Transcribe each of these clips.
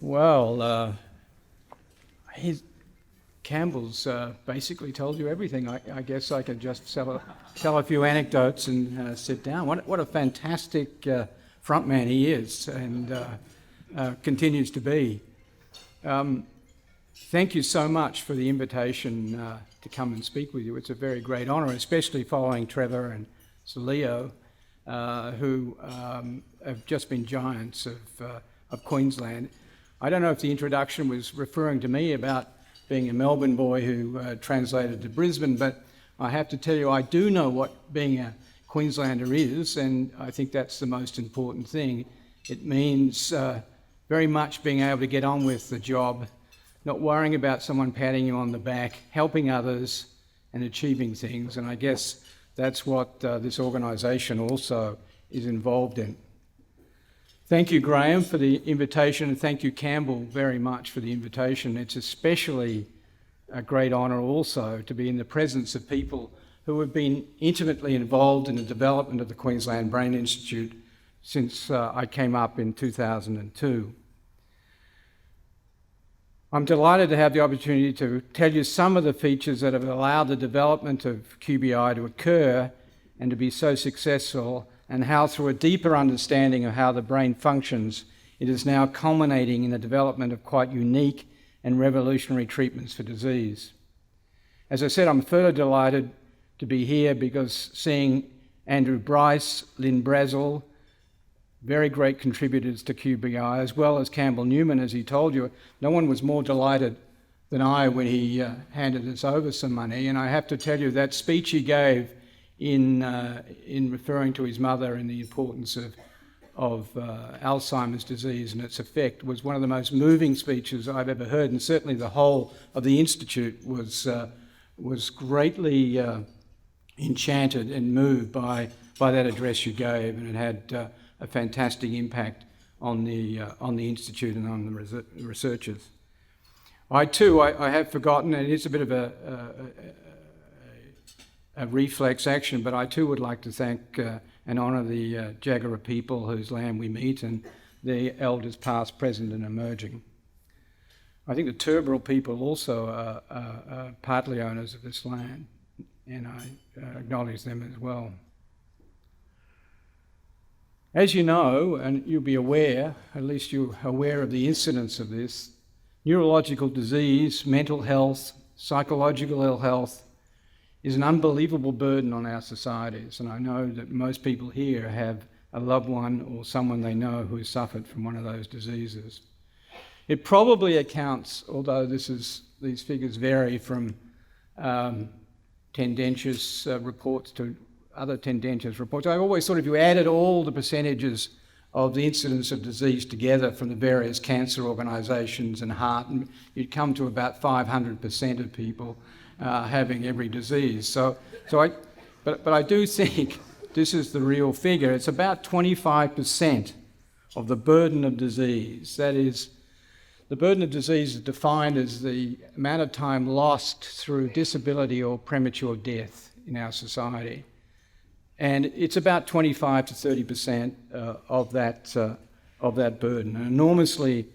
Well, Campbell's basically told you everything. I guess I could just tell a few anecdotes and sit down. What a fantastic frontman he is and continues to be. Thank you so much for the invitation to come and speak with you. It's a very great honour, especially following Trevor and Sir Leo, who have just been giants of Queensland. I don't know if the introduction was referring to me about being a Melbourne boy who translated to Brisbane, but I have to tell you I do know what being a Queenslander is, and I think that's the most important thing. It means very much being able to get on with the job, not worrying about someone patting you on the back, helping others and achieving things, and I guess that's what this organisation also is involved in. Thank you, Graham, for the invitation, and thank you, Campbell, very much for the invitation. It's especially a great honour also to be in the presence of people who have been intimately involved in the development of the Queensland Brain Institute since I came up in 2002. I'm delighted to have the opportunity to tell you some of the features that have allowed the development of QBI to occur and to be so successful, and how through a deeper understanding of how the brain functions, it is now culminating in the development of quite unique and revolutionary treatments for disease. As I said, I'm further delighted to be here because seeing Andrew Bryce, Lynn Brazel, very great contributors to QBI, as well as Campbell Newman, as he told you, no one was more delighted than I when he handed us over some money. And I have to tell you, that speech he gave in referring to his mother and the importance of Alzheimer's disease and its effect was one of the most moving speeches I've ever heard, and certainly the whole of the Institute was greatly enchanted and moved by that address you gave, and it had a fantastic impact on the Institute and on the researchers. I too have forgotten, and it's a bit of a reflex action, but I too would like to thank and honour the Jagera people whose land we meet, and the elders past, present and emerging. I think the Turrbal people also are partly owners of this land, and I acknowledge them as well. As you know, and you'll be aware, at least you're aware of the incidence of this, neurological disease, mental health, psychological ill health, is an unbelievable burden on our societies, and I know that most people here have a loved one or someone they know who has suffered from one of those diseases. It probably accounts, although these figures vary from tendentious reports to other tendentious reports. I always thought if you added all the percentages of the incidence of disease together from the various cancer organisations and heart, and you'd come to about 500% of people having every disease. But I do think this is the real figure. It's about 25% of the burden of disease. That is, the burden of disease is defined as the amount of time lost through disability or premature death in our society. And it's about 25 to 30% of that burden, an enormously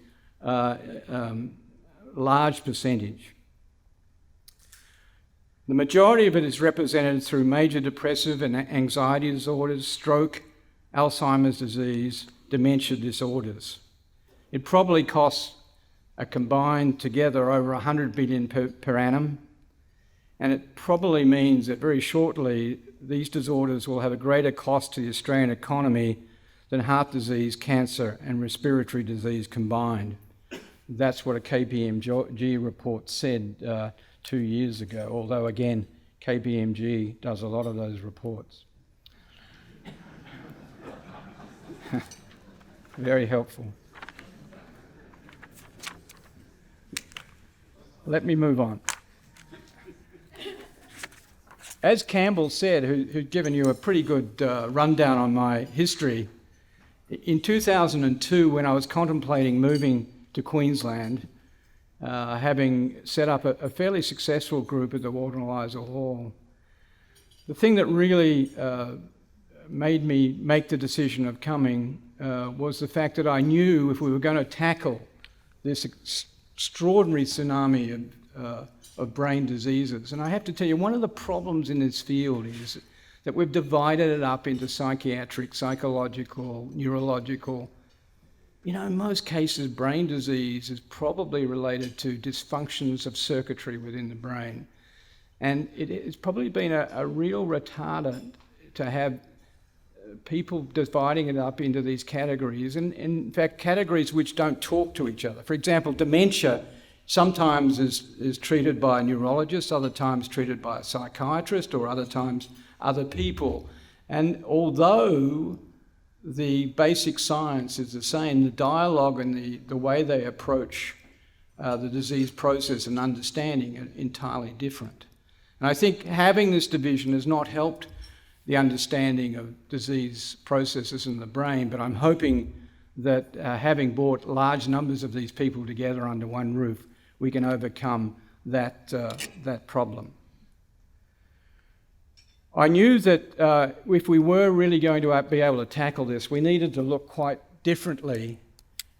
large percentage. The majority of it is represented through major depressive and anxiety disorders, stroke, Alzheimer's disease, dementia disorders. It probably costs a combined together over 100 billion per annum, and it probably means that very shortly these disorders will have a greater cost to the Australian economy than heart disease, cancer and respiratory disease combined. That's what a KPMG report said 2 years ago, although again, KPMG does a lot of those reports. Very helpful. Let me move on. As Campbell said, who'd given you a pretty good rundown on my history, in 2002, when I was contemplating moving to Queensland, having set up a fairly successful group at the Walter and Eliza Hall, the thing that really made me make the decision of coming was the fact that I knew if we were going to tackle this extraordinary tsunami of brain diseases. And I have to tell you, one of the problems in this field is that we've divided it up into psychiatric, psychological, neurological. You know, in most cases, brain disease is probably related to dysfunctions of circuitry within the brain. And it's probably been a real retardant to have people dividing it up into these categories, and in fact, categories which don't talk to each other. For example, dementia sometimes is treated by a neurologist, other times treated by a psychiatrist, or other times other people. And although the basic science is the same, the dialogue and the way they approach the disease process and understanding are entirely different. And I think having this division has not helped the understanding of disease processes in the brain, but I'm hoping that having brought large numbers of these people together under one roof, we can overcome that problem. I knew that if we were really going to be able to tackle this, we needed to look quite differently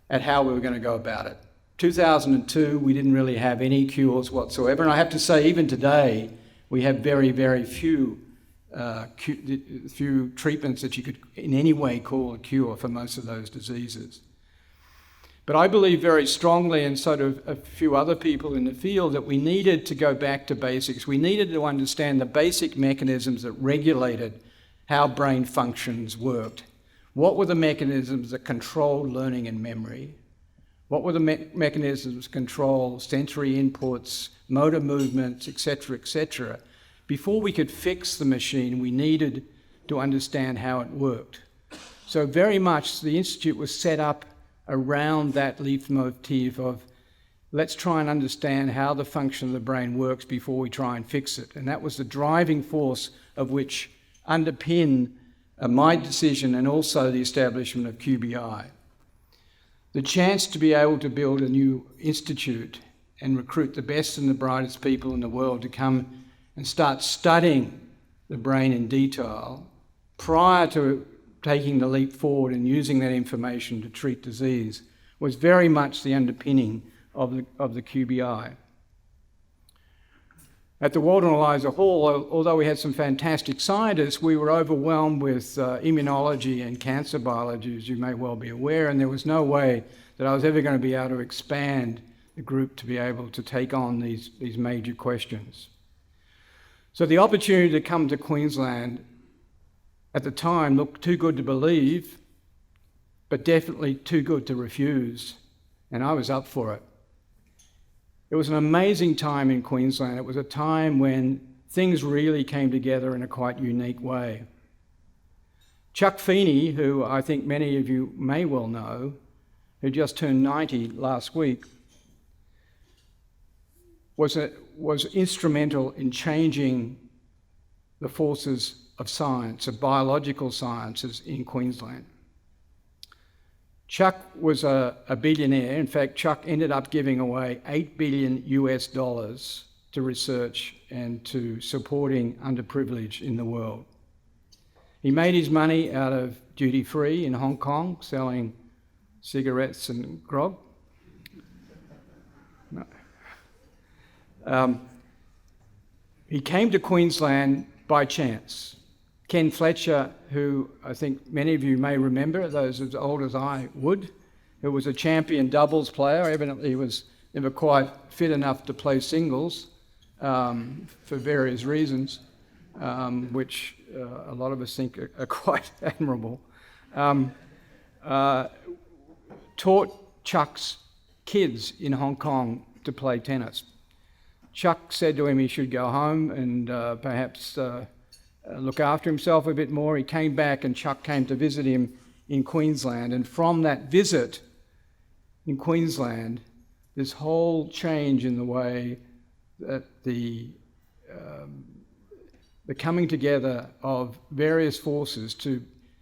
at how we were going to go about it. 2002, we didn't really have any cures whatsoever, and I have to say, even today, we have very, very few treatments that you could in any way call a cure for most of those diseases. But I believe very strongly, and so do a few other people in the field, that we needed to go back to basics. We needed to understand the basic mechanisms that regulated how brain functions worked. What were the mechanisms that controlled learning and memory? What were the mechanisms that control sensory inputs, motor movements, etc., etc.? Before we could fix the machine, we needed to understand how it worked. So very much the Institute was set up around that leitmotif of let's try and understand how the function of the brain works before we try and fix it. And that was the driving force of which underpinned my decision and also the establishment of QBI. The chance to be able to build a new institute and recruit the best and the brightest people in the world to come and start studying the brain in detail prior to taking the leap forward and using that information to treat disease was very much the underpinning of the QBI. At the Walter and Eliza Hall, although we had some fantastic scientists, we were overwhelmed with immunology and cancer biology, as you may well be aware, and there was no way that I was ever going to be able to expand the group to be able to take on these major questions. So the opportunity to come to Queensland at the time looked too good to believe, but definitely too good to refuse, and I was up for it. It was an amazing time in Queensland. It was a time when things really came together in a quite unique way. Chuck Feeney, who I think many of you may well know, who just turned 90 last week, was instrumental in changing the forces of science, of biological sciences in Queensland. Chuck was a billionaire. In fact, Chuck ended up giving away $8 billion to research and to supporting underprivileged in the world. He made his money out of duty-free in Hong Kong, selling cigarettes and grog. No. He came to Queensland by chance. Ken Fletcher, who I think many of you may remember, those as old as I would, who was a champion doubles player, evidently was never quite fit enough to play singles for various reasons, which a lot of us think are quite admirable, taught Chuck's kids in Hong Kong to play tennis. Chuck said to him he should go home and perhaps look after himself a bit more. He came back and Chuck came to visit him in Queensland. And from that visit in Queensland, this whole change in the way that the coming together of various forces to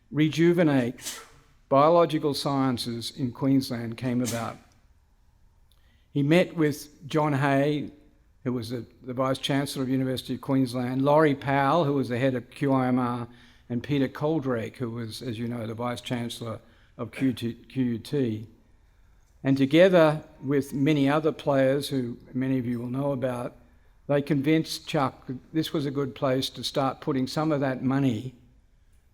rejuvenate biological sciences in Queensland came about. He met with John Hay, who was the Vice-Chancellor of the University of Queensland, Laurie Powell, who was the head of QIMR, and Peter Coldrake, who was, as you know, the Vice-Chancellor of QUT. And together with many other players who many of you will know about, they convinced Chuck that this was a good place to start putting some of that money,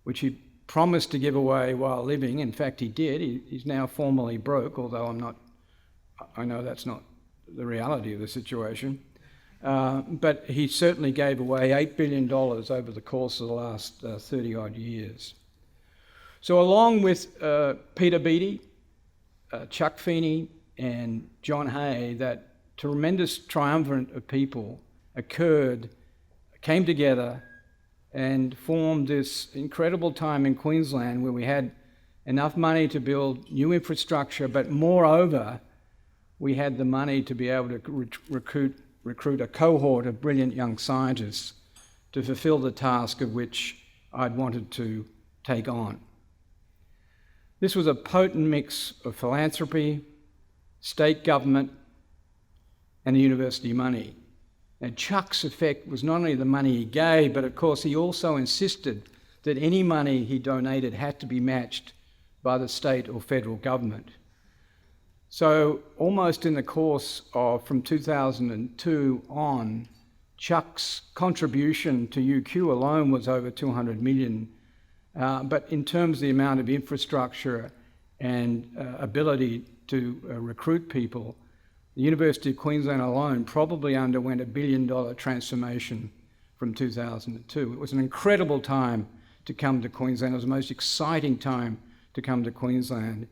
which he promised to give away while living. In fact, he did. He's now formally broke, although I know that's not the reality of the situation. But he certainly gave away $8 billion over the course of the last 30 odd years. So along with Peter Beattie, Chuck Feeney and John Hay, that tremendous triumvirate of people came together and formed this incredible time in Queensland where we had enough money to build new infrastructure, but moreover, we had the money to be able to recruit a cohort of brilliant young scientists to fulfill the task of which I'd wanted to take on. This was a potent mix of philanthropy, state government, and university money. And Chuck's effect was not only the money he gave, but of course he also insisted that any money he donated had to be matched by the state or federal government. So almost in the course of, from 2002 on, Chuck's contribution to UQ alone was over 200 million. But in terms of the amount of infrastructure and ability to recruit people, the University of Queensland alone probably underwent $1 billion transformation from 2002. It was an incredible time to come to Queensland. It was the most exciting time to come to Queensland.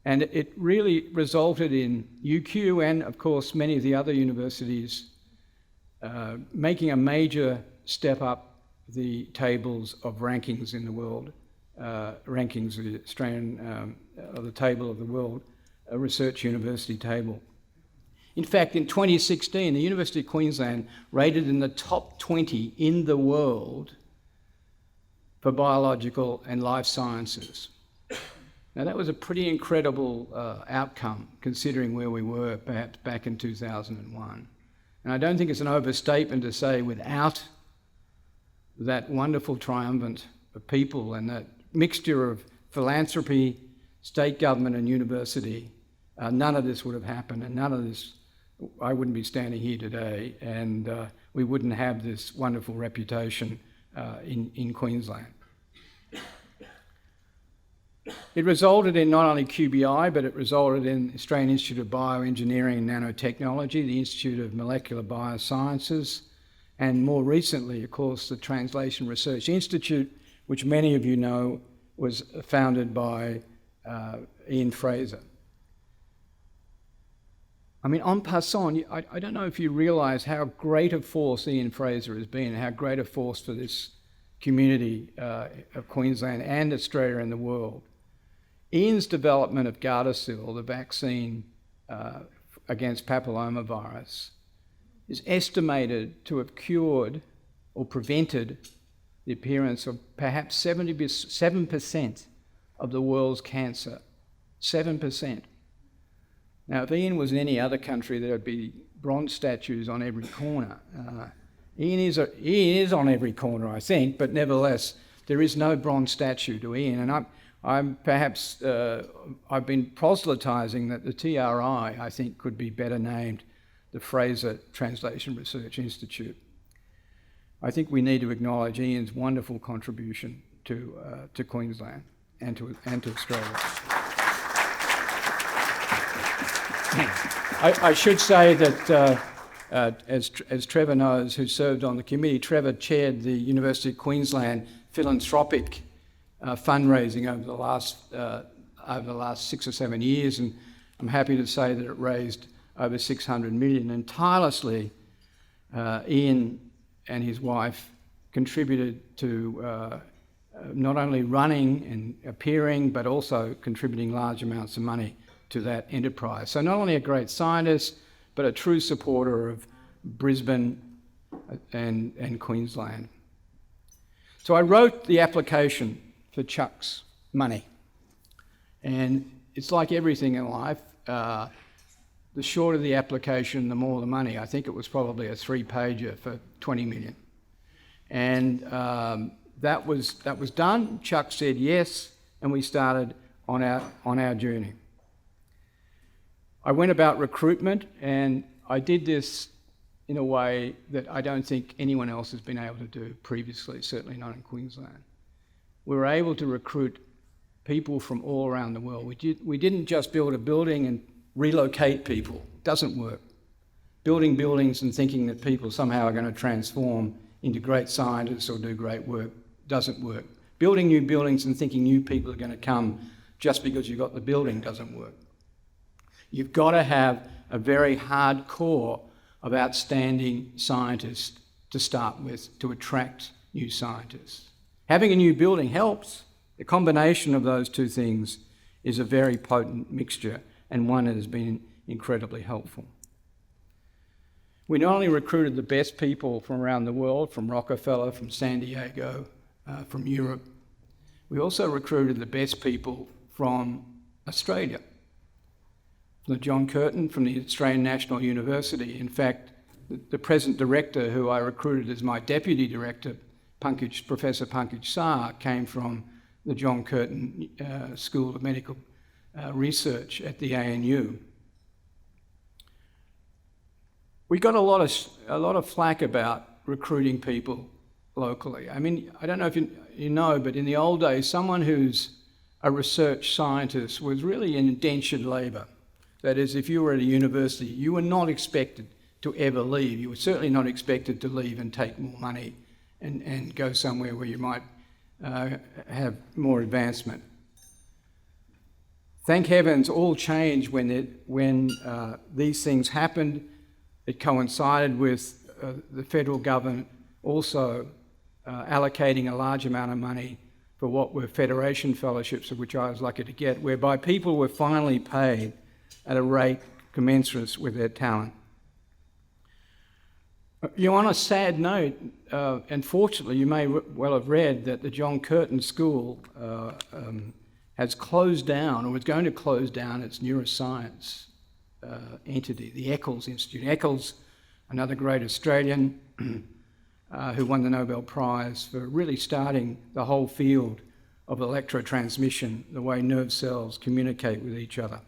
And it really resulted in UQ and, of course, many of the other universities making a major step up the tables of rankings in the world, rankings of the Australian, of the table of the world, a research university table. In fact, in 2016, the University of Queensland rated in the top 20 in the world for biological and life sciences. Now that was a pretty incredible outcome considering where we were perhaps back in 2001. And I don't think it's an overstatement to say without that wonderful triumvirate of people and that mixture of philanthropy, state government and university, none of this would have happened, and none of this, I wouldn't be standing here today, and we wouldn't have this wonderful reputation in Queensland. It resulted in not only QBI, but it resulted in the Australian Institute of Bioengineering and Nanotechnology, the Institute of Molecular Biosciences, and more recently, of course, the Translation Research Institute, which many of you know was founded by Ian Fraser. I mean, en passant, I don't know if you realise how great a force Ian Fraser has been, how great a force for this community of Queensland and Australia and the world. Ian's development of Gardasil, the vaccine against papillomavirus, is estimated to have cured or prevented the appearance of perhaps 7% of the world's cancer. 7%. Now, if Ian was in any other country, there would be bronze statues on every corner. Ian is on every corner, I think, but nevertheless, there is no bronze statue to Ian. And I've been proselytising that the TRI, I think, could be better named the Fraser Translation Research Institute. I think we need to acknowledge Ian's wonderful contribution to Queensland and to Australia. I should say that, as Trevor knows, who served on the committee, Trevor chaired the University of Queensland philanthropic fundraising over the last 6 or 7 years, and I'm happy to say that it raised over 600 million, and tirelessly Ian and his wife contributed to not only running and appearing, but also contributing large amounts of money to that enterprise. So not only a great scientist, but a true supporter of Brisbane and Queensland. So I wrote the application for Chuck's money. And it's like everything in life, the shorter the application, the more the money. I think it was probably a 3-pager for 20 million. And that was done. Chuck said yes, and we started on our journey. I went about recruitment, and I did this in a way that I don't think anyone else has been able to do previously, certainly not in Queensland. We were able to recruit people from all around the world. We didn't just build a building and relocate people. It doesn't work. Building buildings and thinking that people somehow are going to transform into great scientists or do great work doesn't work. Building new buildings and thinking new people are going to come just because you've got the building doesn't work. You've got to have a very hard core of outstanding scientists to start with to attract new scientists. Having a new building helps. The combination of those two things is a very potent mixture, and one that has been incredibly helpful. We not only recruited the best people from around the world, from Rockefeller, from San Diego, from Europe, we also recruited the best people from Australia. The John Curtin from the Australian National University. In fact, the present director, who I recruited as my deputy director, Professor Pankaj Sah, came from the John Curtin School of Medical Research at the ANU. We got a lot of flack about recruiting people locally. I mean, I don't know if you know, but in the old days, someone who's a research scientist was really in indentured labour. That is, if you were at a university, you were not expected to ever leave. You were certainly not expected to leave and take more money and go somewhere where you might have more advancement. Thank heavens, all changed when these things happened. It coincided with the federal government also allocating a large amount of money for what were Federation fellowships, of which I was lucky to get, whereby people were finally paid at a rate commensurate with their talent. On a sad note, and fortunately you may well have read that the John Curtin School has closed down, or was going to close down, its neuroscience entity, the Eccles Institute. Eccles, another great Australian who won the Nobel Prize for really starting the whole field of electrotransmission, the way nerve cells communicate with each other.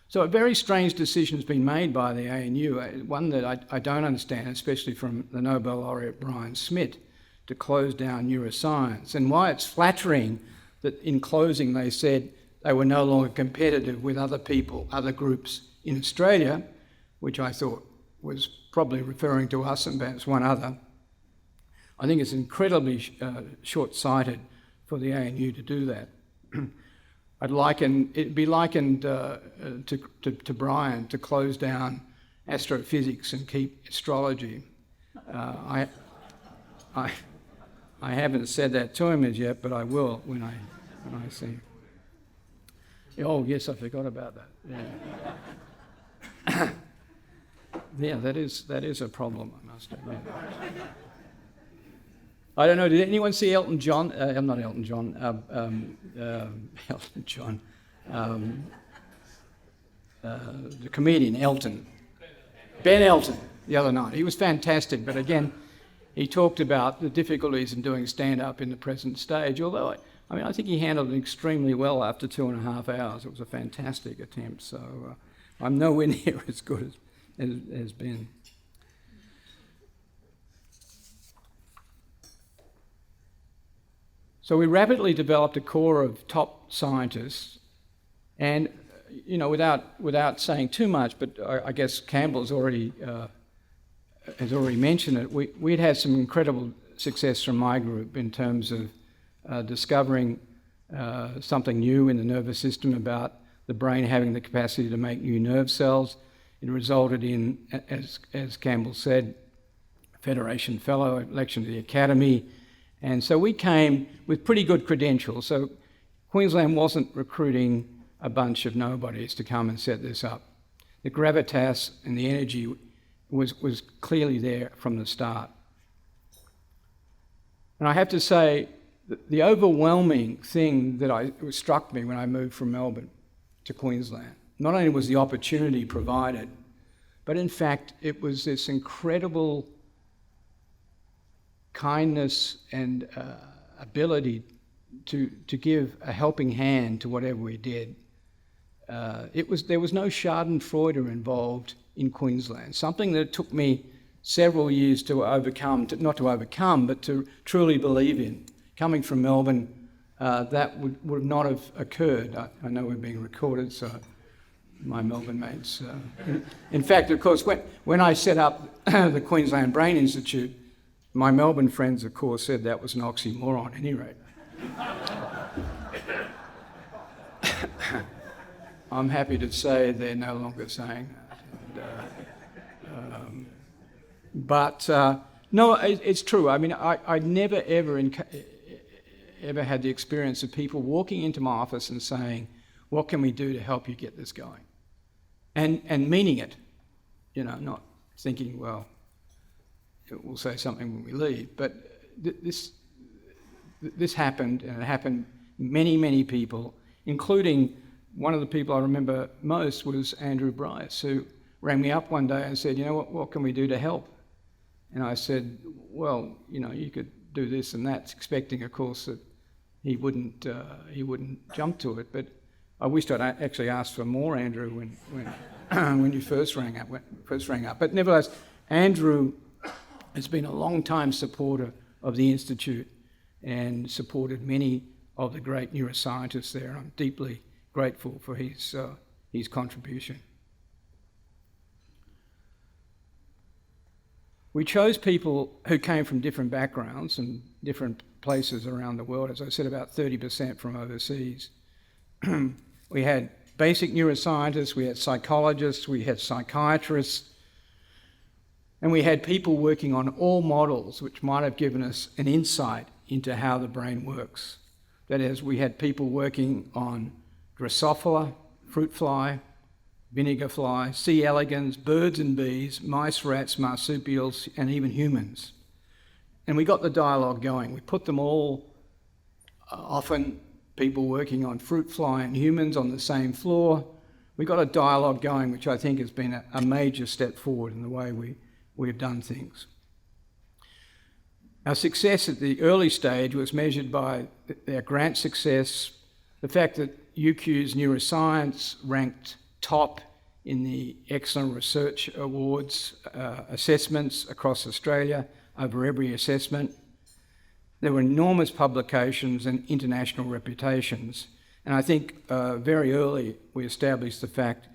So a very strange decision has been made by the ANU, one that I don't understand, especially from the Nobel laureate Brian Schmidt, to close down neuroscience. And why it's flattering that in closing they said they were no longer competitive with other people, other groups in Australia, which I thought was probably referring to us and perhaps one other. I think it's incredibly short-sighted for the ANU to do that. It'd be likened to Brian to close down astrophysics and keep astrology. I haven't said that to him as yet, but I will when I see him. Oh yes, I forgot about that. Yeah, yeah, that is a problem, I must admit. I don't know, did anyone see Elton John? Not Elton John, Elton John. The comedian Elton. Ben Elton, the other night. He was fantastic, but again, he talked about the difficulties in doing stand-up in the present stage, although, I think he handled it extremely well after 2.5 hours. It was a fantastic attempt, so I'm nowhere near as good as Ben. So we rapidly developed a core of top scientists, and without saying too much, but I guess Campbell's has already mentioned it. We'd had some incredible success from my group in terms of discovering something new in the nervous system about the brain having the capacity to make new nerve cells. It resulted in, as Campbell said, Federation Fellow, election to the Academy. And so we came with pretty good credentials. So Queensland wasn't recruiting a bunch of nobodies to come and set this up. The gravitas and the energy was clearly there from the start. And I have to say, the overwhelming thing that struck me when I moved from Melbourne to Queensland, not only was the opportunity provided, but in fact it was this incredible kindness and ability to give a helping hand to whatever we did. there was no Schadenfreude involved in Queensland, something that took me several years to overcome, not to overcome, but to truly believe in. Coming from Melbourne, that would not have occurred. I know we're being recorded, so my Melbourne mates. In fact, of course, when I set up the Queensland Brain Institute, my Melbourne friends, of course, said that was an oxymoron at any rate. I'm happy to say they're no longer saying that. But no, it's true. I mean, I never ever had the experience of people walking into my office and saying, "What can we do to help you get this going?" And meaning it, not thinking, well, we'll say something when we leave. But this happened, and it happened many people, including one of the people I remember most was Andrew Bryce, who rang me up one day and said, what can we do to help? And I said, well, you could do this and that, expecting, of course, that he wouldn't jump to it. But I wished I'd actually asked for more, Andrew, when you first rang up. But nevertheless, Andrew has been a long-time supporter of the Institute and supported many of the great neuroscientists there. I'm deeply grateful for his contribution. We chose people who came from different backgrounds and different places around the world. As I said, about 30% from overseas. We had basic neuroscientists, we had psychologists, we had psychiatrists, and we had people working on all models which might have given us an insight into how the brain works. That is, we had people working on Drosophila, fruit fly, vinegar fly, C. elegans, birds and bees, mice, rats, marsupials, and even humans. And we got the dialogue going. We put them all, often people working on fruit fly and humans on the same floor. We got a dialogue going, which I think has been a major step forward in the way we've done things. Our success at the early stage was measured by their grant success, the fact that UQ's neuroscience ranked top in the Excellent Research Awards assessments across Australia over every assessment. There were enormous publications and international reputations. And I think very early we established the fact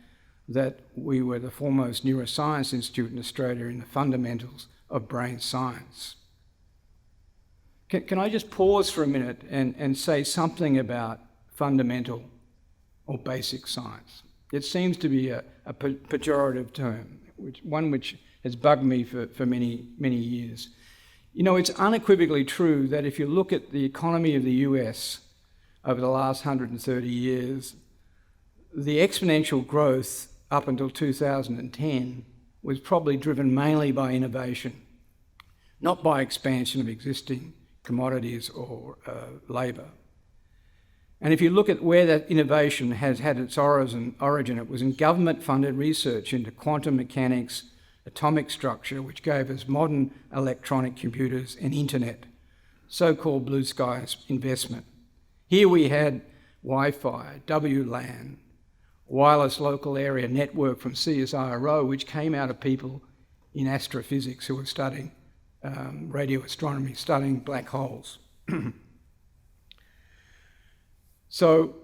that we were the foremost neuroscience institute in Australia in the fundamentals of brain science. Can I just pause for a minute and say something about fundamental or basic science? It seems to be a pejorative term, one which has bugged me for many years. It's unequivocally true that if you look at the economy of the US over the last 130 years, the exponential growth up until 2010 was probably driven mainly by innovation, not by expansion of existing commodities or labour. And if you look at where that innovation has had its origin, it was in government-funded research into quantum mechanics, atomic structure, which gave us modern electronic computers and internet, so-called blue sky investment. Here we had Wi-Fi, WLAN, wireless local area network from CSIRO, which came out of people in astrophysics who were studying radio astronomy, studying black holes. So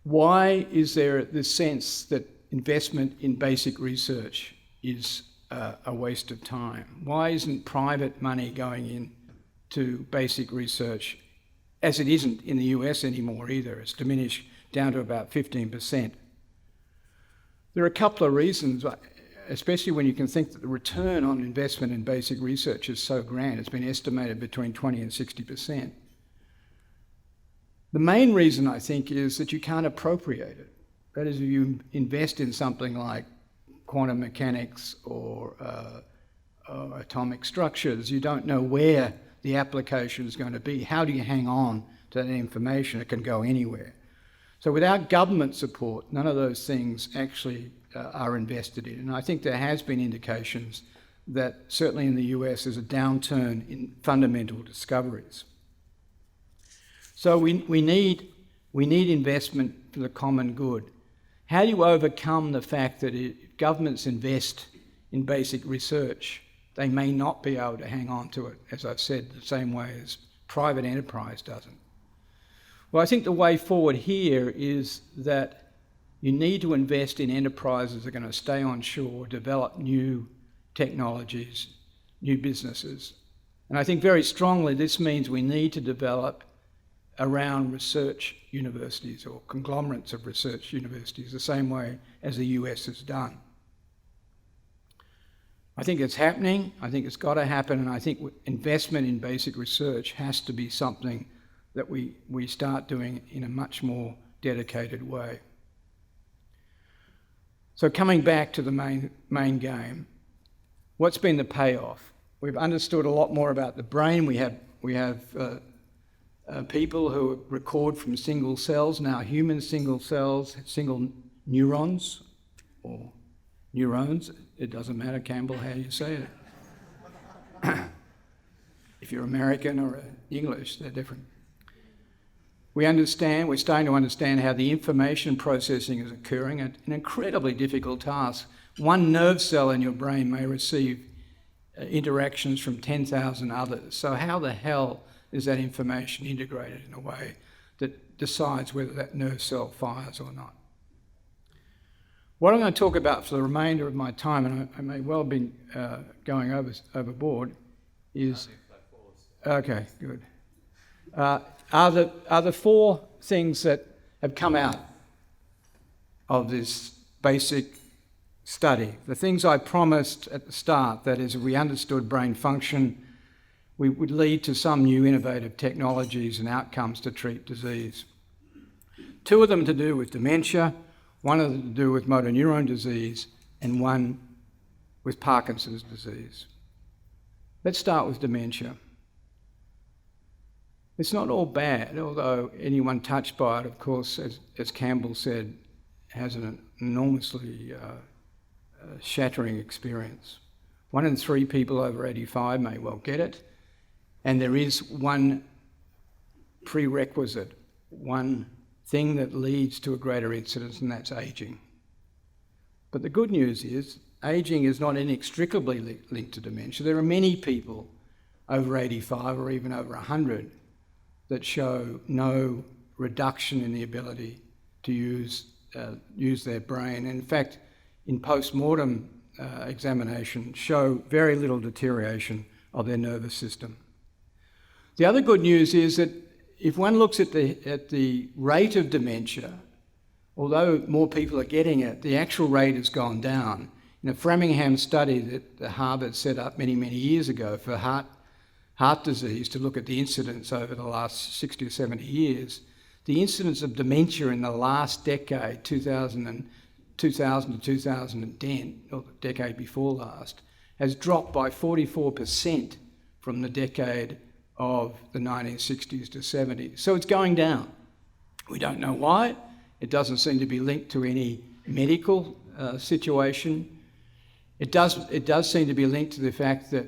why is there this sense that investment in basic research is a waste of time? Why isn't private money going into basic research, as it isn't in the US anymore either? It's diminished down to about 15%. There are a couple of reasons, especially when you can think that the return on investment in basic research is so grand. It's been estimated between 20 and 60%. The main reason, I think, is that you can't appropriate it. That is, if you invest in something like quantum mechanics or atomic structures, you don't know where the application is going to be. How do you hang on to that information? It can go anywhere. So without government support, none of those things actually are invested in. And I think there has been indications that certainly in the US there's a downturn in fundamental discoveries. So we need investment for the common good. how do you overcome the fact that if governments invest in basic research, they may not be able to hang on to it, as I've said, the same way as private enterprise doesn't? Well, I think the way forward here is that you need to invest in enterprises that are going to stay on shore, develop new technologies, new businesses. And I think very strongly this means we need to develop around research universities or conglomerates of research universities, the same way as the US has done. I think it's happening, I think it's got to happen, and I think investment in basic research has to be something that we start doing in a much more dedicated way. So coming back to the main game, what's been the payoff? We've understood a lot more about the brain. We have people who record from single cells, now human single cells, single neurons, or neurons, it doesn't matter, Campbell, how you say it. If you're American or English, they're different. We're starting to understand how the information processing is occurring, an incredibly difficult task. One nerve cell in your brain may receive interactions from 10,000 others. So how the hell is that information integrated in a way that decides whether that nerve cell fires or not? What I'm going to talk about for the remainder of my time, and I may well be going overboard, is... Okay, good. Are the four things that have come out of this basic study. The things I promised at the start, that is, if we understood brain function, we would lead to some new innovative technologies and outcomes to treat disease. Two of them to do with dementia, one of them to do with motor neurone disease, and one with Parkinson's disease. Let's start with dementia. It's not all bad, although anyone touched by it, of course, as Campbell said, has an enormously shattering experience. 1 in 3 people over 85 may well get it, and there is one prerequisite, one thing that leads to a greater incidence, and that's ageing. But the good news is, ageing is not inextricably linked to dementia. There are many people over 85 or even over 100 that show no reduction in the ability to use their brain. And in fact, in post-mortem examination, show very little deterioration of their nervous system. The other good news is that if one looks at the rate of dementia, although more people are getting it, the actual rate has gone down. In a Framingham study that Harvard set up many, many years ago for heart disease to look at the incidence over the last 60 or 70 years, the incidence of dementia in the last decade, 2000 to 2010, or the decade before last, has dropped by 44% from the decade of the 1960s to 70s. So it's going down. We don't know why. It doesn't seem to be linked to any medical situation. It does seem to be linked to the fact that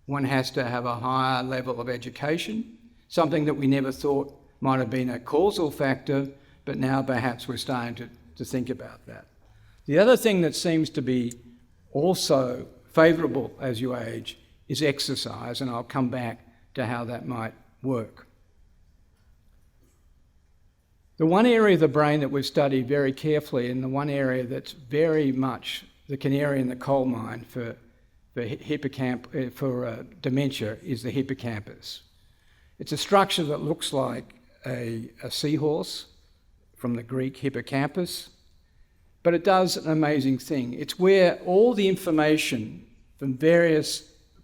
one has to have a higher level of education, something that we never thought might have been a causal factor, but now perhaps we're starting to think about that. The other thing that seems to be also favourable as you age is exercise, and I'll come back to how that might work. The one area of the brain that we've studied very carefully, and the one area that's very much the canary in the coal mine for dementia, is the hippocampus. It's a structure that looks like a seahorse, from the Greek hippocampus, but it does an amazing thing. It's where all the information from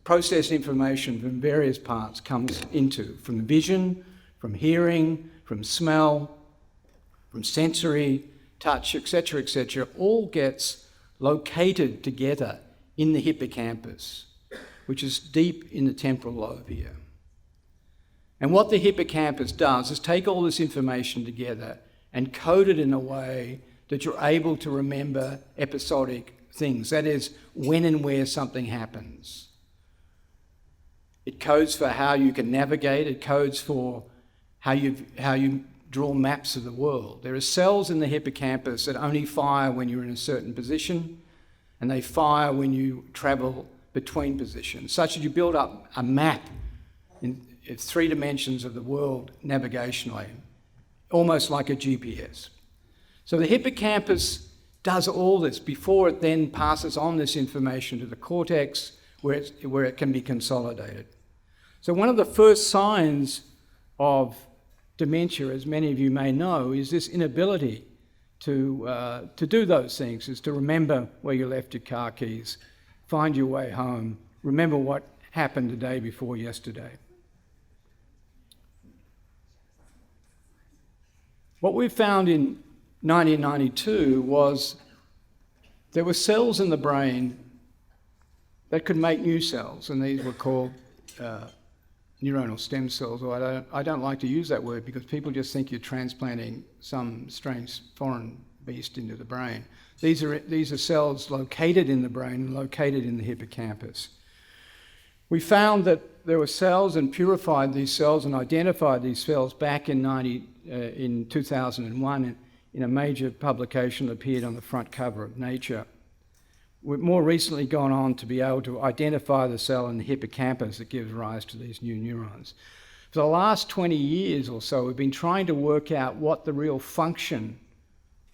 processed information from various parts comes into, from vision, from hearing, from smell, from sensory, touch, etc., all gets located together in the hippocampus, which is deep in the temporal lobe here. And what the hippocampus does is take all this information together and code it in a way that you're able to remember episodic things, that is, when and where something happens. It codes for how you can navigate, it codes for how you draw maps of the world. There are cells in the hippocampus that only fire when you're in a certain position, and they fire when you travel between positions, such that you build up a map in 3 dimensions of the world navigationally, almost like a GPS. So the hippocampus does all this before it then passes on this information to the cortex, where it can be consolidated. So one of the first signs of dementia, as many of you may know, is this inability to do those things, is to remember where you left your car keys, find your way home, remember what happened the day before yesterday. What we found in 1992 was there were cells in the brain that could make new cells, and these were called neuronal stem cells. Or I don't like to use that word because people just think you're transplanting some strange foreign beast into the brain. These are cells located in the brain and located in the hippocampus. We found that there were cells and purified these cells and identified these cells back in 2001 in a major publication that appeared on the front cover of Nature. We've more recently gone on to be able to identify the cell in the hippocampus that gives rise to these new neurons. For the last 20 years or so, we've been trying to work out what the real function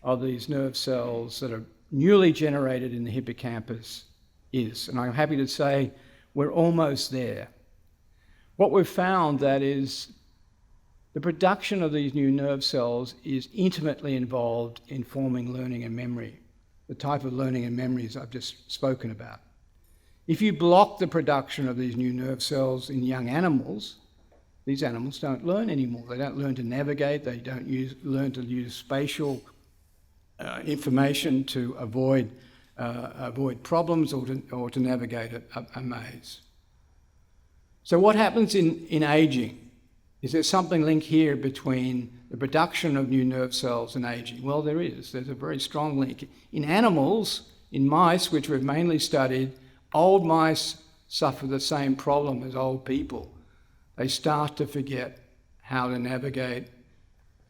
of these nerve cells that are newly generated in the hippocampus is. And I'm happy to say we're almost there. What we've found, that is, the production of these new nerve cells is intimately involved in forming learning and memory, the type of learning and memories I've just spoken about. If you block the production of these new nerve cells in young animals, these animals don't learn anymore. They don't learn to navigate, they don't learn to use spatial information to avoid problems or to navigate a maze. So what happens in aging? Is there something linked here between the production of new nerve cells and aging? Well, there is. There's a very strong link. In animals, in mice, which we've mainly studied, old mice suffer the same problem as old people. They start to forget how to navigate,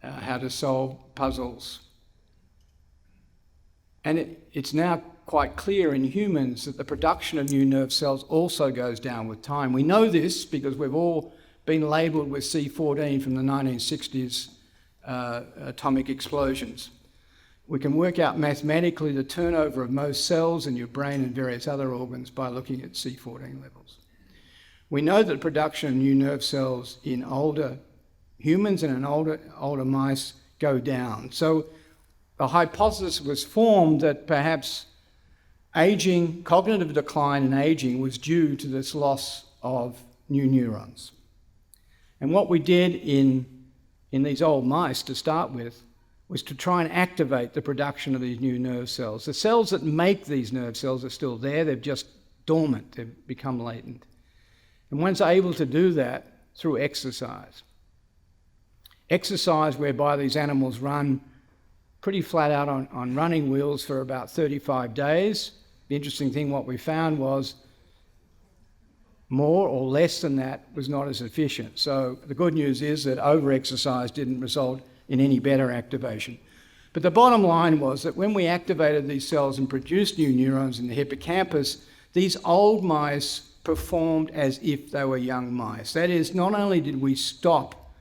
how to solve puzzles. And it's now quite clear in humans that the production of new nerve cells also goes down with time. We know this because we've all been labelled with C14 from the 1960s atomic explosions. We can work out mathematically the turnover of most cells in your brain and various other organs by looking at C14 levels. We know that production of new nerve cells in older humans and in older mice go down. So the hypothesis was formed that perhaps aging, cognitive decline in aging, was due to this loss of new neurons. And what we did in these old mice to start with was to try and activate the production of these new nerve cells. The cells that make these nerve cells are still there, they're just dormant, they've become latent. And one's able to do that through exercise. Exercise whereby these animals run pretty flat out on running wheels for about 35 days. The interesting thing, what we found was more or less than that was not as efficient. So the good news is that over-exercise didn't result in any better activation. But the bottom line was that when we activated these cells and produced new neurons in the hippocampus, these old mice performed as if they were young mice. That is, not only did we stop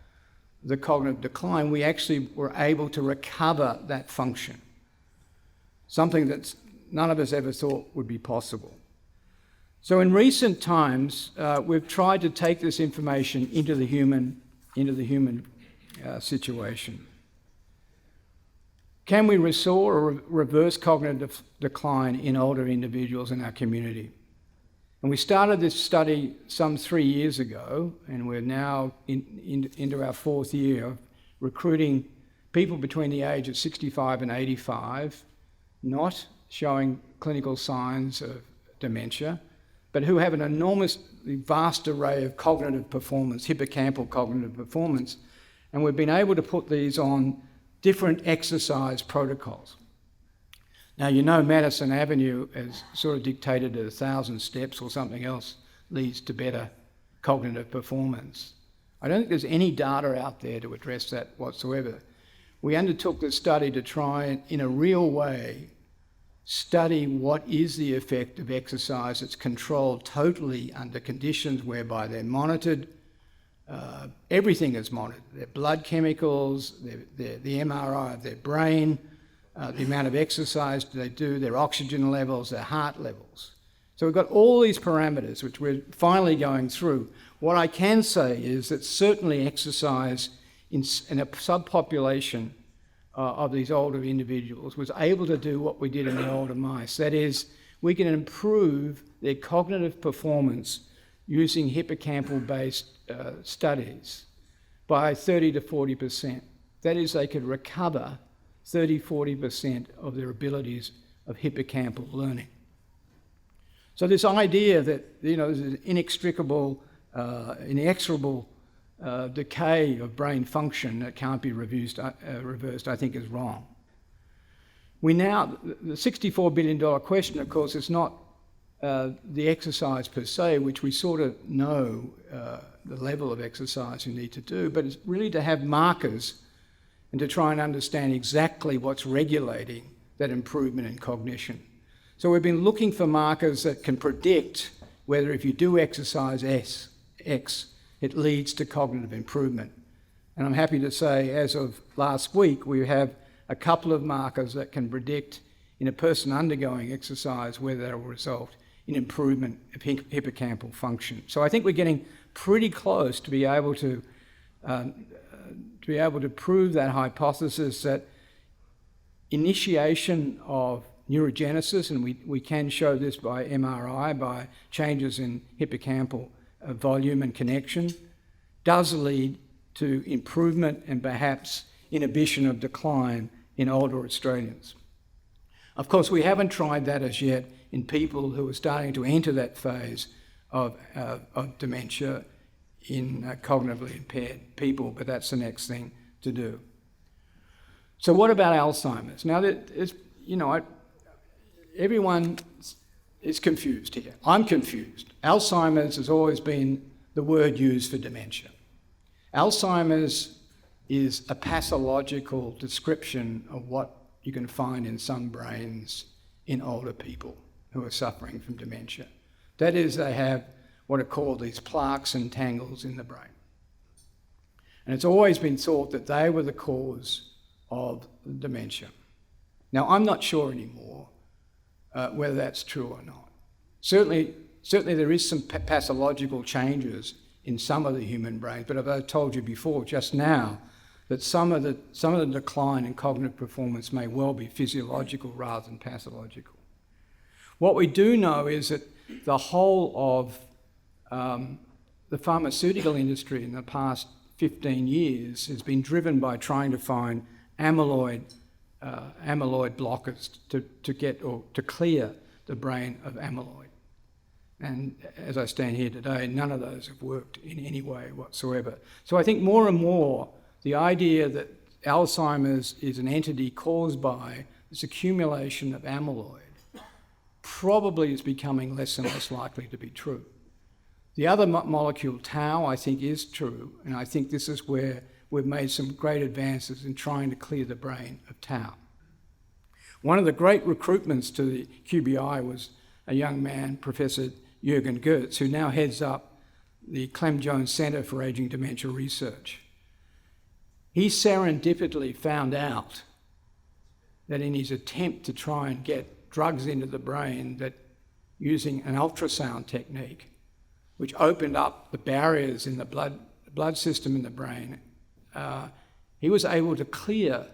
the cognitive decline, we actually were able to recover that function, something that none of us ever thought would be possible. So in recent times, we've tried to take this information into the human situation. Can we restore or reverse cognitive decline in older individuals in our community? And we started this study some 3 years ago, and we're now into our 4th year of recruiting people between the age of 65 and 85, not showing clinical signs of dementia, but who have an enormously vast array of cognitive performance, hippocampal cognitive performance, and we've been able to put these on different exercise protocols. Now, you know Madison Avenue has sort of dictated that 1,000 steps or something else leads to better cognitive performance. I don't think there's any data out there to address that whatsoever. We undertook this study to try, in a real way, study what is the effect of exercise that's controlled totally under conditions whereby they're monitored. Everything is monitored. Their blood chemicals, the MRI of their brain, the amount of exercise they do, their oxygen levels, their heart levels. So we've got all these parameters which we're finally going through. What I can say is that certainly exercise in a subpopulation of these older individuals was able to do what we did in the older mice. That is, we can improve their cognitive performance using hippocampal-based studies by 30 to 40%. That is, they could recover 30-40% of their abilities of hippocampal learning. So this idea that there's an inexorable decay of brain function that can't be reversed, I think is wrong. The $64 billion question, of course, is not the exercise per se, which we sort of know the level of exercise you need to do, but it's really to have markers and to try and understand exactly what's regulating that improvement in cognition. So we've been looking for markers that can predict whether if you do exercise X, it leads to cognitive improvement. And I'm happy to say, as of last week, we have a couple of markers that can predict in a person undergoing exercise whether that will result in improvement of hippocampal function. So I think we're getting pretty close to be able to prove that hypothesis that initiation of neurogenesis, and we can show this by MRI, by changes in hippocampal volume and connection, does lead to improvement and perhaps inhibition of decline in older Australians. Of course, we haven't tried that as yet in people who are starting to enter that phase of dementia in cognitively impaired people, but that's the next thing to do. So what about Alzheimer's? Now, everyone is confused here. I'm confused. Alzheimer's has always been the word used for dementia. Alzheimer's is a pathological description of what you can find in some brains in older people who are suffering from dementia. That is, they have what are called these plaques and tangles in the brain. And it's always been thought that they were the cause of dementia. Now, I'm not sure anymore whether that's true or not. Certainly there is some pathological changes in some of the human brains, but as I told you before, just now, that some of the decline in cognitive performance may well be physiological rather than pathological. What we do know is that the whole of the pharmaceutical industry in the past 15 years has been driven by trying to find amyloid blockers to clear the brain of amyloid. And as I stand here today, none of those have worked in any way whatsoever. So I think more and more the idea that Alzheimer's is an entity caused by this accumulation of amyloid probably is becoming less and less likely to be true. The other molecule, tau, I think is true, and I think this is where we've made some great advances in trying to clear the brain of tau. One of the great recruitments to the QBI was a young man, Professor Jürgen Goetz, who now heads up the Clem Jones Centre for Aging Dementia Research. He serendipitously found out that in his attempt to try and get drugs into the brain, that using an ultrasound technique, which opened up the barriers in the blood system in the brain, he was able to clear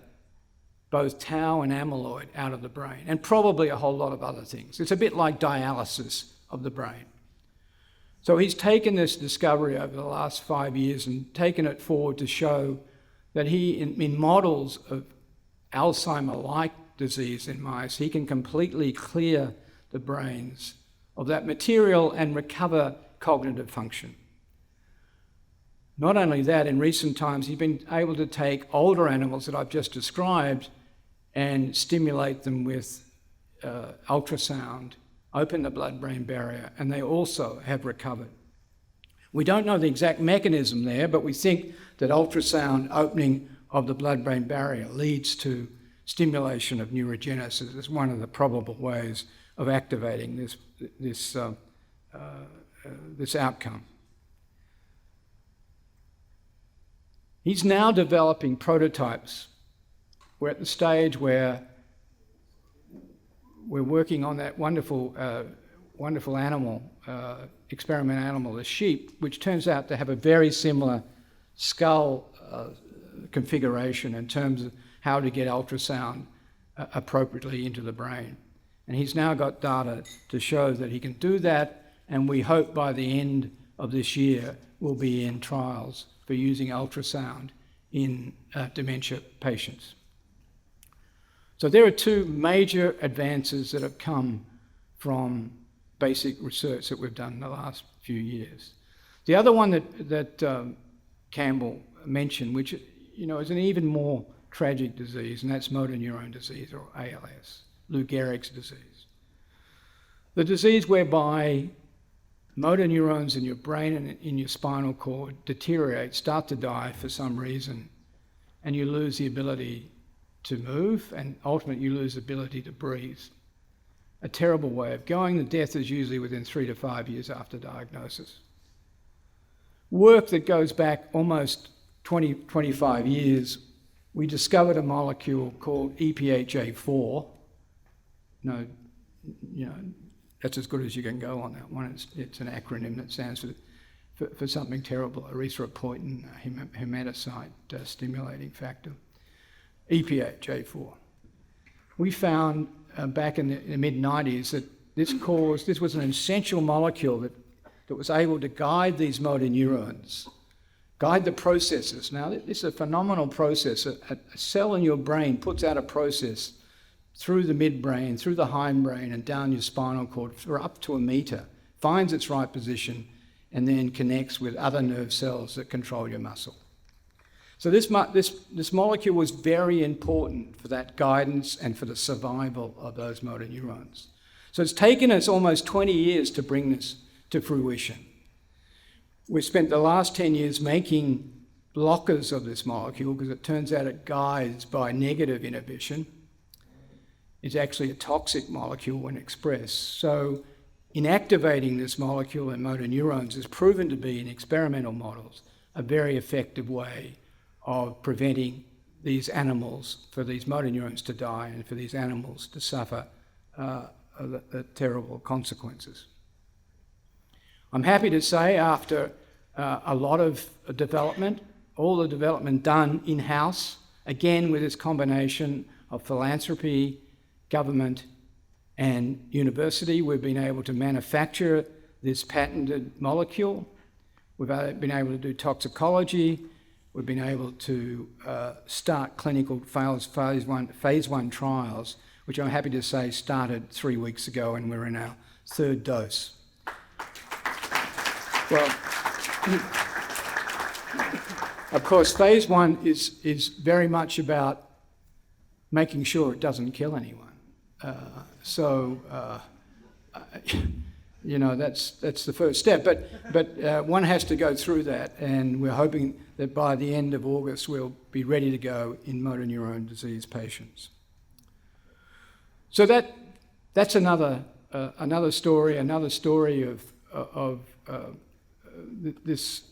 both tau and amyloid out of the brain, and probably a whole lot of other things. It's a bit like dialysis of the brain. So he's taken this discovery over the last 5 years and taken it forward to show that he, in models of Alzheimer-like disease in mice, he can completely clear the brains of that material and recover cognitive function. Not only that, in recent times, he's been able to take older animals that I've just described and stimulate them with ultrasound, open the blood-brain barrier, and they also have recovered. We don't know the exact mechanism there, but we think that ultrasound opening of the blood-brain barrier leads to stimulation of neurogenesis as one of the probable ways of activating this outcome. He's now developing prototypes. We're at the stage where we're working on that wonderful animal, experiment animal, the sheep, which turns out to have a very similar skull configuration in terms of how to get ultrasound appropriately into the brain. And he's now got data to show that he can do that, and we hope by the end of this year we'll be in trials for using ultrasound in dementia patients. So there are two major advances that have come from basic research that we've done in the last few years. The other one that Campbell mentioned, which is an even more tragic disease, and that's motor neurone disease, or ALS, Lou Gehrig's disease. The disease whereby motor neurons in your brain and in your spinal cord deteriorate, start to die for some reason, and you lose the ability to move, and ultimately you lose the ability to breathe. A terrible way of going. The death is usually within 3 to 5 years after diagnosis. Work that goes back almost 25 years, we discovered a molecule called EPHA4. That's as good as you can go on that one. It's an acronym that stands for something terrible, erythropoietin hematocyte stimulating factor, EPHA4. We found back in the mid-90s that this was an essential molecule that was able to guide these motor neurons, guide the processes. Now, this is a phenomenal process. A cell in your brain puts out a process through the midbrain, through the hindbrain, and down your spinal cord for up to a metre, finds its right position, and then connects with other nerve cells that control your muscle. So this molecule was very important for that guidance and for the survival of those motor neurons. So it's taken us almost 20 years to bring this to fruition. We've spent the last 10 years making blockers of this molecule because it turns out it guides by negative inhibition. It's actually a toxic molecule when expressed. So inactivating this molecule in motor neurons is proven to be, in experimental models, a very effective way of preventing these animals, for these motor neurons to die and for these animals to suffer the terrible consequences. I'm happy to say, after a lot of development, all the development done in-house, again with this combination of philanthropy, government and university, we've been able to manufacture this patented molecule. We've been able to do toxicology. We've been able to start clinical phase one trials, which I'm happy to say started 3 weeks ago, and we're in our third dose. Well, of course, phase one is very much about making sure it doesn't kill anyone. That's the first step. But one has to go through that, and we're hoping that by the end of August we'll be ready to go in motor neurone disease patients. So that's another story of this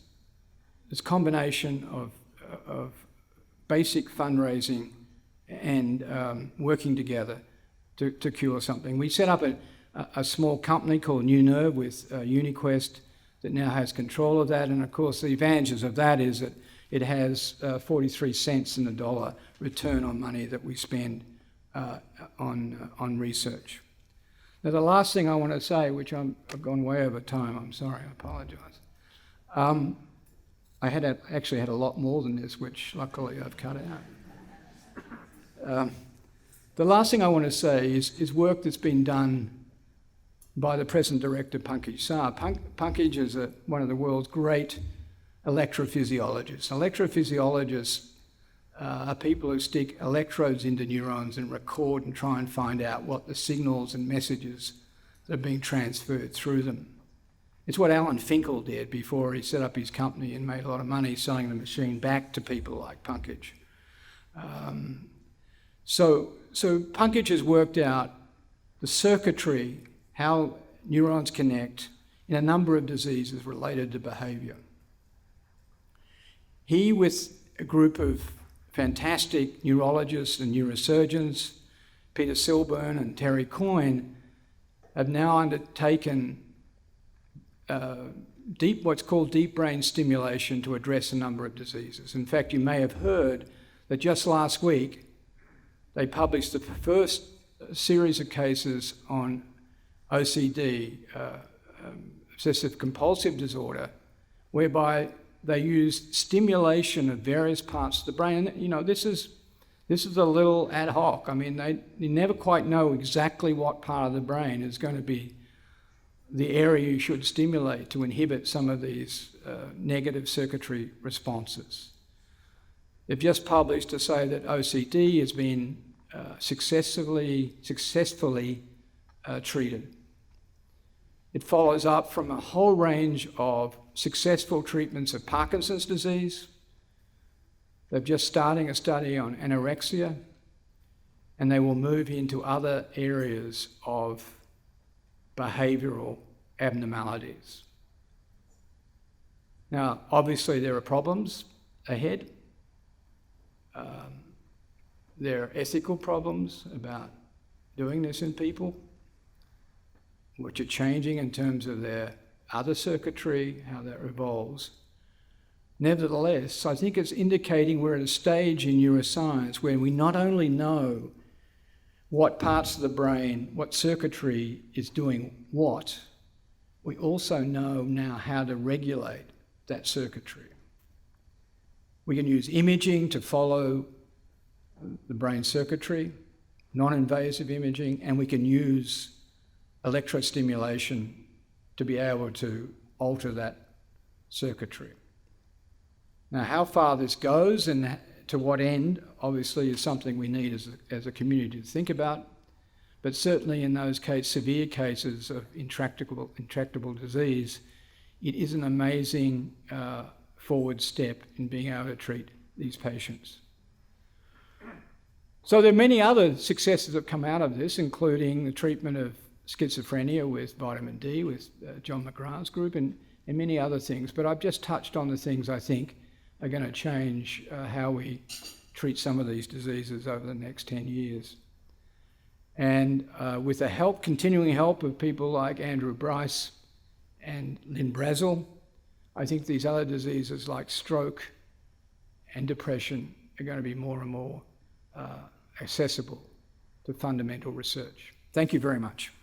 combination of basic fundraising and working together to cure something. We set up a small company called New Nerve with UniQuest that now has control of that, and of course the advantages of that is that it has 43 cents in the dollar return on money that we spend on research. Now the last thing I want to say, which I've gone way over time, I'm sorry, I apologise. I actually had a lot more than this, which luckily I've cut out. The last thing I want to say is work that's been done by the present director, Pankaj Shah. Pankaj is one of the world's great electrophysiologists. Electrophysiologists are people who stick electrodes into neurons and record and try and find out what the signals and messages that are being transferred through them. It's what Alan Finkel did before he set up his company and made a lot of money selling the machine back to people like Punkage. So Punkage has worked out the circuitry, how neurons connect in a number of diseases related to behaviour. He, with a group of fantastic neurologists and neurosurgeons, Peter Silburn and Terry Coyne, have now undertaken what's called deep brain stimulation to address a number of diseases. In fact, you may have heard that just last week they published the first series of cases on OCD, obsessive compulsive disorder, whereby they used stimulation of various parts of the brain. And, you know, this is a little ad hoc. I mean, you never quite know exactly what part of the brain is going to be the area you should stimulate to inhibit some of these negative circuitry responses. They've just published to say that OCD has been successfully treated. It follows up from a whole range of successful treatments of Parkinson's disease. They're just starting a study on anorexia, and they will move into other areas of behavioural abnormalities. Now, obviously there are problems ahead. There are ethical problems about doing this in people, which are changing in terms of their other circuitry, how that evolves. Nevertheless, I think it's indicating we're at a stage in neuroscience where we not only know what parts of the brain, what circuitry is doing what, we also know now how to regulate that circuitry. We can use imaging to follow the brain circuitry, non-invasive imaging, and we can use electrostimulation to be able to alter that circuitry. Now, how far this goes and to what end, obviously, is something we need as a community to think about. But certainly in those severe cases of intractable disease, it is an amazing forward step in being able to treat these patients. So there are many other successes that have come out of this, including the treatment of schizophrenia with vitamin D, with John McGrath's group, and many other things. But I've just touched on the things I think are going to change how we treat some of these diseases over the next 10 years. And with the continuing help of people like Andrew Bryce and Lynn Brazel, I think these other diseases like stroke and depression are going to be more and more accessible to fundamental research. Thank you very much.